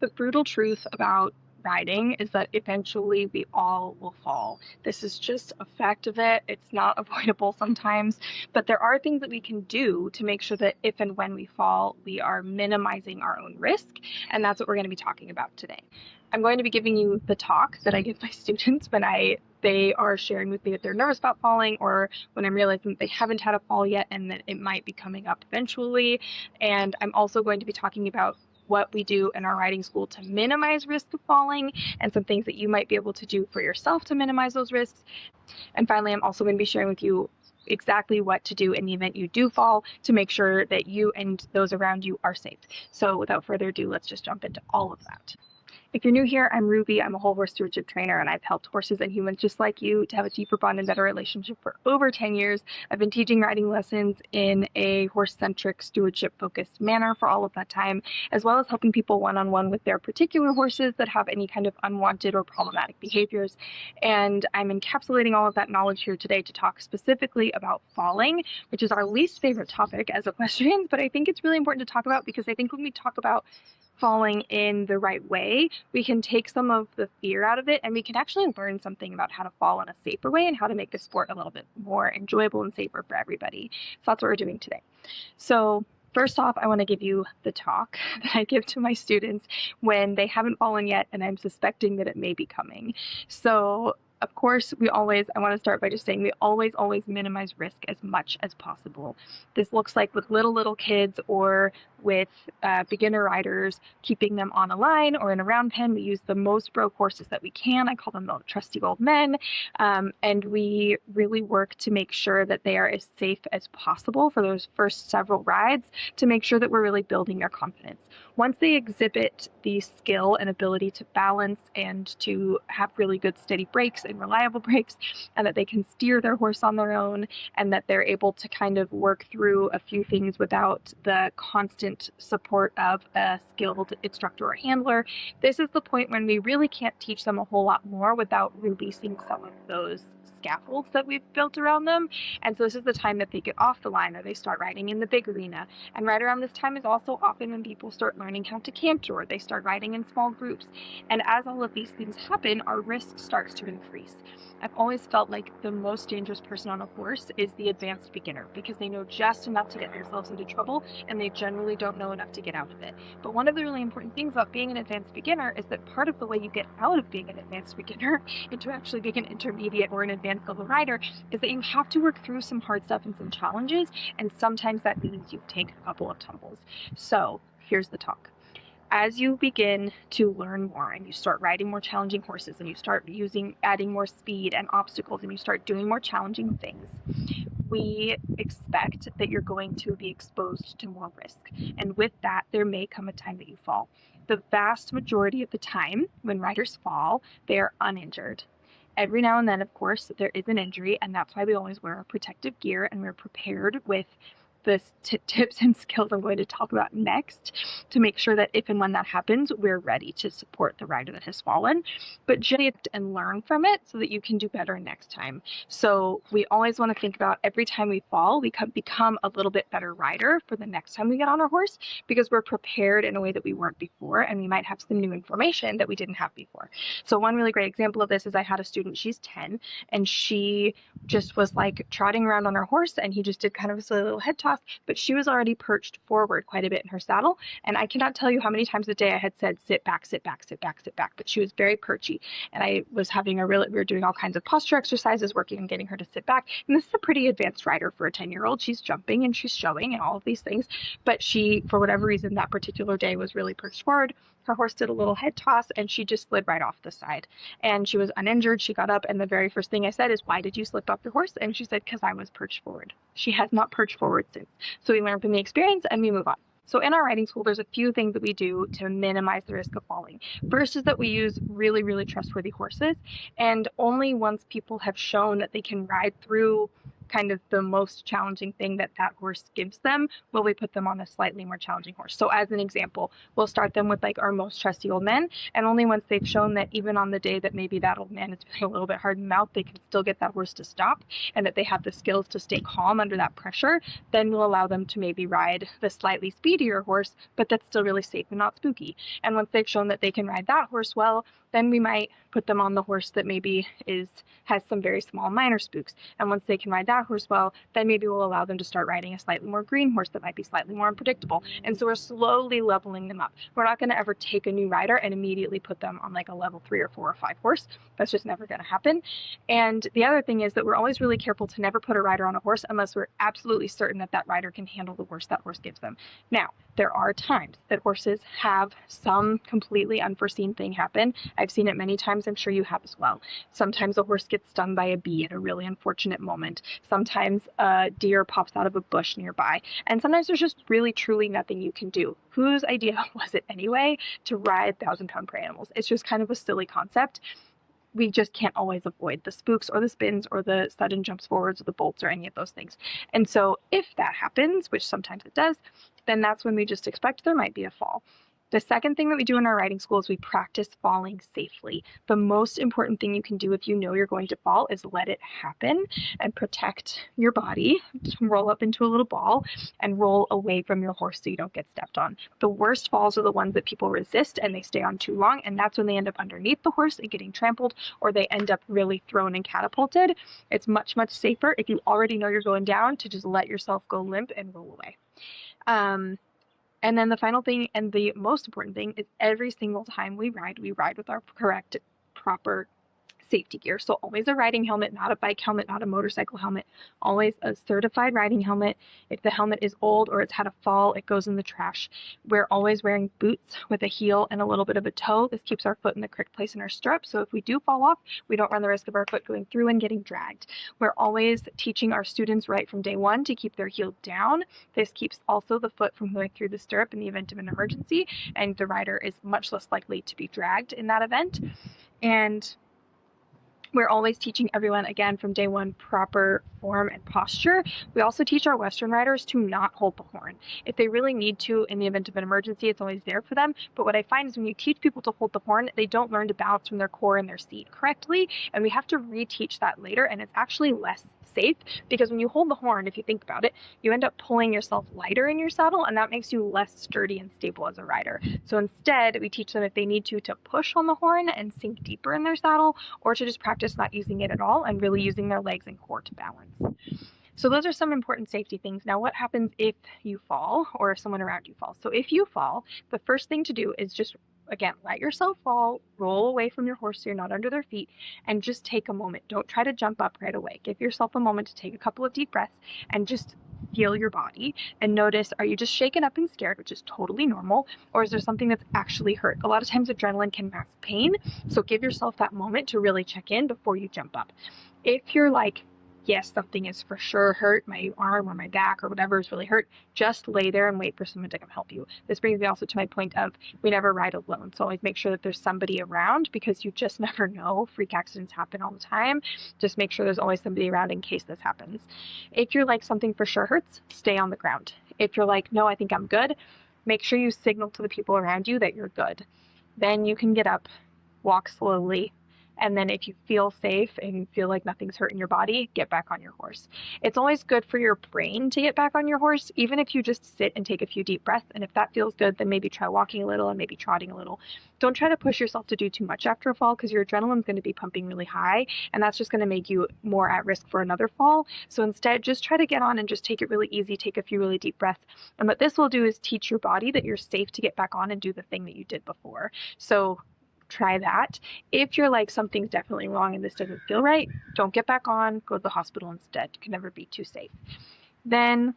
The brutal truth about riding is that eventually we all will fall. This is just a fact of it. It's not avoidable sometimes, but there are things that we can do to make sure that if and when we fall, we are minimizing our own risk. And that's what we're going to be talking about today. I'm going to be giving you the talk that I give my students when they are sharing with me that they're nervous about falling, or when I'm realizing that they haven't had a fall yet and that it might be coming up eventually. And I'm also going to be talking about what we do in our riding school to minimize risk of falling and some things that you might be able to do for yourself to minimize those risks. And finally, I'm also going to be sharing with you exactly what to do in the event you do fall to make sure that you and those around you are safe. So without further ado, let's just jump into all of that. If you're new here, I'm Ruby. I'm a whole horse stewardship trainer, and I've helped horses and humans just like you to have a deeper bond and better relationship for over 10 years. I've been teaching riding lessons in a horse-centric, stewardship-focused manner for all of that time, as well as helping people one-on-one with their particular horses that have any kind of unwanted or problematic behaviors. And I'm encapsulating all of that knowledge here today to talk specifically about falling, which is our least favorite topic as equestrians, but I think it's really important to talk about because I think when we talk about falling in the right way, we can take some of the fear out of it and we can actually learn something about how to fall in a safer way and how to make the sport a little bit more enjoyable and safer for everybody. So that's what we're doing today. So first off, I want to give you the talk that I give to my students when they haven't fallen yet and I'm suspecting that it may be coming. So of course, I want to start by just saying we always minimize risk as much as possible. This looks like with little kids or with beginner riders, keeping them on a line or in a round pen. We use the most broke horses that we can. I call them the trusty old men. And we really work to make sure that they are as safe as possible for those first several rides to make sure that we're really building their confidence. Once they exhibit the skill and ability to balance and to have really good steady brakes and reliable brakes, and that they can steer their horse on their own, and that they're able to kind of work through a few things without the constant support of a skilled instructor or handler, this is the point when we really can't teach them a whole lot more without releasing some of those scaffolds that we've built around them. And so this is the time that they get off the line or they start riding in the big arena. And right around this time is also often when people start learning how to canter, or they start riding in small groups. And as all of these things happen, our risk starts to increase. I've always felt like the most dangerous person on a horse is the advanced beginner because they know just enough to get themselves into trouble and they generally don't know enough to get out of it. But one of the really important things about being an advanced beginner is that part of the way you get out of being an advanced beginner into actually being an intermediate or an advanced level rider is that you have to work through some hard stuff and some challenges, and sometimes that means you take a couple of tumbles. So here's the talk. As you begin to learn more and you start riding more challenging horses and you start adding more speed and obstacles and you start doing more challenging things, we expect that you're going to be exposed to more risk. And with that, there may come a time that you fall. The vast majority of the time when riders fall, they are uninjured. Every now and then, of course, there is an injury, and that's why we always wear our protective gear and we're prepared with the tips and skills I'm going to talk about next to make sure that if and when that happens, we're ready to support the rider that has fallen, but generally and learn from it so that you can do better next time. So we always want to think about every time we fall, we become a little bit better rider for the next time we get on our horse because we're prepared in a way that we weren't before, and we might have some new information that we didn't have before. So one really great example of this is I had a student, she's 10, and she just was like trotting around on her horse, and he just did kind of a silly little head toss, but she was already perched forward quite a bit in her saddle. And I cannot tell you how many times a day I had said, sit back, sit back, sit back, sit back. But she was very perchy. And I was having we were doing all kinds of posture exercises, working on getting her to sit back. And this is a pretty advanced rider for a 10-year-old. She's jumping and she's showing and all of these things. But she, for whatever reason, that particular day was really perched forward. Her horse did a little head toss and she just slid right off the side. And she was uninjured. She got up, and the very first thing I said is, why did you slip off your horse? And she said, because I was perched forward. She has not perched forward since. So we learn from the experience and we move on. So in our riding school, there's a few things that we do to minimize the risk of falling. First is that we use really trustworthy horses. And only once people have shown that they can ride through kind of the most challenging thing that horse gives them, will we put them on a slightly more challenging horse. So as an example, we'll start them with like our most trusty old man, and only once they've shown that even on the day that maybe that old man is feeling a little bit hard in the mouth, they can still get that horse to stop, and that they have the skills to stay calm under that pressure, then we'll allow them to maybe ride the slightly speedier horse, but that's still really safe and not spooky. And once they've shown that they can ride that horse well, then we might put them on the horse that maybe has some very small minor spooks. And once they can ride that horse well, then maybe we'll allow them to start riding a slightly more green horse that might be slightly more unpredictable. And so we're slowly leveling them up. We're not going to ever take a new rider and immediately put them on like a level 3 or 4 or 5 horse. That's just never going to happen. And the other thing is that we're always really careful to never put a rider on a horse unless we're absolutely certain that that rider can handle the horse that horse gives them. Now, there are times that horses have some completely unforeseen thing happen. I've seen it many times. I'm sure you have as well. Sometimes a horse gets stung by a bee at a really unfortunate moment. Sometimes a deer pops out of a bush nearby. And sometimes there's just really, truly nothing you can do. Whose idea was it anyway to ride 1,000-pound prey animals? It's just kind of a silly concept. We just can't always avoid the spooks or the spins or the sudden jumps forwards or the bolts or any of those things. And so if that happens, which sometimes it does, then that's when we just expect there might be a fall. The second thing that we do in our riding school is we practice falling safely. The most important thing you can do if you know you're going to fall is let it happen and protect your body. Roll up into a little ball and roll away from your horse so you don't get stepped on. The worst falls are the ones that people resist and they stay on too long, and that's when they end up underneath the horse and getting trampled, or they end up really thrown and catapulted. It's much, much safer if you already know you're going down to just let yourself go limp and roll away. And then the final thing and the most important thing is every single time we ride with our correct, proper safety gear. So always a riding helmet, not a bike helmet, not a motorcycle helmet, always a certified riding helmet. If the helmet is old or it's had a fall, it goes in the trash. We're always wearing boots with a heel and a little bit of a toe. This keeps our foot in the correct place in our strap. So if we do fall off, we don't run the risk of our foot going through and getting dragged. We're always teaching our students right from day one to keep their heel down. This keeps also the foot from going through the stirrup in the event of an emergency, and the rider is much less likely to be dragged in that event. And we're always teaching everyone, again, from day one, proper form and posture. We also teach our Western riders to not hold the horn. If they really need to in the event of an emergency, it's always there for them. But what I find is when you teach people to hold the horn, they don't learn to balance from their core and their seat correctly. And we have to reteach that later, and it's actually less safe because when you hold the horn, if you think about it, you end up pulling yourself lighter in your saddle, and that makes you less sturdy and stable as a rider. So instead, we teach them if they need to push on the horn and sink deeper in their saddle, or to just practice not using it at all and really using their legs and core to balance. So those are some important safety things. Now, what happens if you fall or if someone around you falls? So if you fall, the first thing to do is just, again, let yourself fall, roll away from your horse so you're not under their feet, and just take a moment. Don't try to jump up right away. Give yourself a moment to take a couple of deep breaths and just feel your body and notice, are you just shaken up and scared, which is totally normal, or is there something that's actually hurt? A lot of times adrenaline can mask pain, so give yourself that moment to really check in before you jump up. If you're like, yes, something is for sure hurt, my arm or my back or whatever is really hurt, just lay there and wait for someone to come help you. This brings me also to my point of we never ride alone. So always make sure that there's somebody around because you just never know. Freak accidents happen all the time. Just make sure there's always somebody around in case this happens. If you're like something for sure hurts, stay on the ground. If you're like, no, I think I'm good, make sure you signal to the people around you that you're good. Then you can get up, walk slowly, and then if you feel safe and you feel like nothing's hurting your body, get back on your horse. It's always good for your brain to get back on your horse, even if you just sit and take a few deep breaths. And if that feels good, then maybe try walking a little and maybe trotting a little. Don't try to push yourself to do too much after a fall because your adrenaline's going to be pumping really high, and that's just going to make you more at risk for another fall. So instead, just try to get on and just take it really easy, take a few really deep breaths. And what this will do is teach your body that you're safe to get back on and do the thing that you did before. So try that. If you're like, something's definitely wrong and this doesn't feel right, don't get back on, go to the hospital instead. You can never be too safe. Then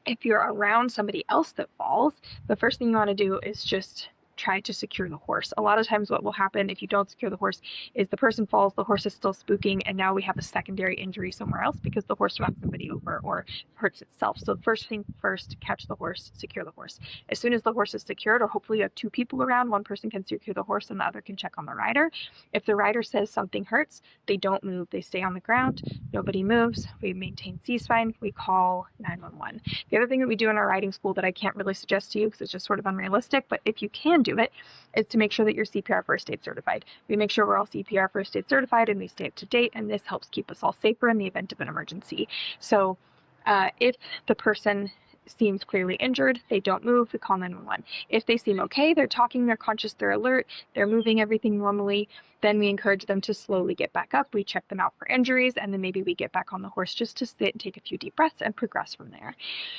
if you're around somebody else that falls, the first thing you want to do is just try to secure the horse. A lot of times what will happen if you don't secure the horse is the person falls, the horse is still spooking, and now we have a secondary injury somewhere else because the horse runs somebody over or hurts itself. So first thing first, catch the horse, secure the horse. As soon as the horse is secured, or hopefully you have two people around, one person can secure the horse and the other can check on the rider. If the rider says something hurts, they don't move, they stay on the ground, nobody moves, we maintain C-spine, we call 911. The other thing that we do in our riding school that I can't really suggest to you because it's just sort of unrealistic, but if you can do it, is to make sure that you're CPR first aid certified. We make sure we're all CPR first aid certified and we stay up to date, and this helps keep us all safer in the event of an emergency. So if the person seems clearly injured, they don't move, we call 911. If they seem okay, they're talking, they're conscious, they're alert, they're moving everything normally, then we encourage them to slowly get back up. We check them out for injuries, and then maybe we get back on the horse just to sit and take a few deep breaths and progress from there.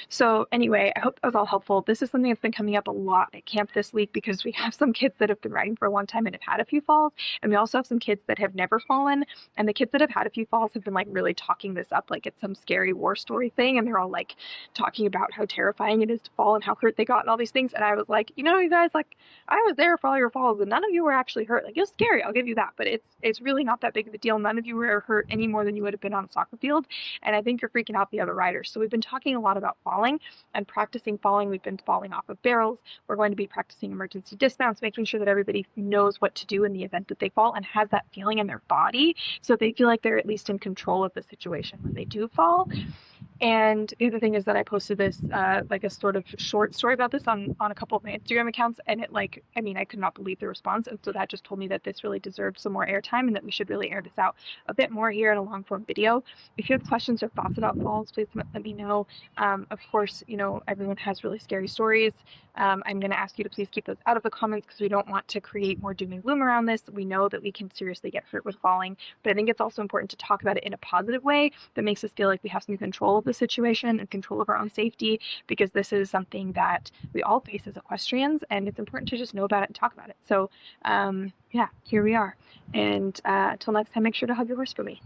So anyway, I hope that was all helpful. This is something that's been coming up a lot at camp this week because we have some kids that have been riding for a long time and have had a few falls, and we also have some kids that have never fallen, and the kids that have had a few falls have been like really talking this up like it's some scary war story thing, and they're all like talking about how terrifying it is to fall and how hurt they got and all these things. And I was like, you guys, like, I was there for all your falls and none of you were actually hurt. Like, it was scary, I'll give you that, but it's really not that big of a deal. None of you were hurt any more than you would have been on a soccer field, and I think you're freaking out the other riders. So we've been talking a lot about falling and practicing falling. We've been falling off of barrels. We're going to be practicing emergency dismounts, making sure that everybody knows what to do in the event that they fall and has that feeling in their body so they feel like they're at least in control of the situation when they do fall. And the other thing is that I posted this like a sort of short story about this on a couple of my Instagram accounts, and it I could not believe the response, and so that just told me that this really deserved some more airtime and that we should really air this out a bit more here in a long form video. If you have questions or thoughts about falls, please let me know. Of course, everyone has really scary stories. I'm going to ask you to please keep those out of the comments because we don't want to create more doom and gloom around this. We know that we can seriously get hurt with falling, but I think it's also important to talk about it in a positive way that makes us feel like we have some control of the situation and control of our own safety, because this is something that we all face as equestrians, and it's important to just know about it and talk about it. So yeah, here we are. And until next time, make sure to hug your horse for me.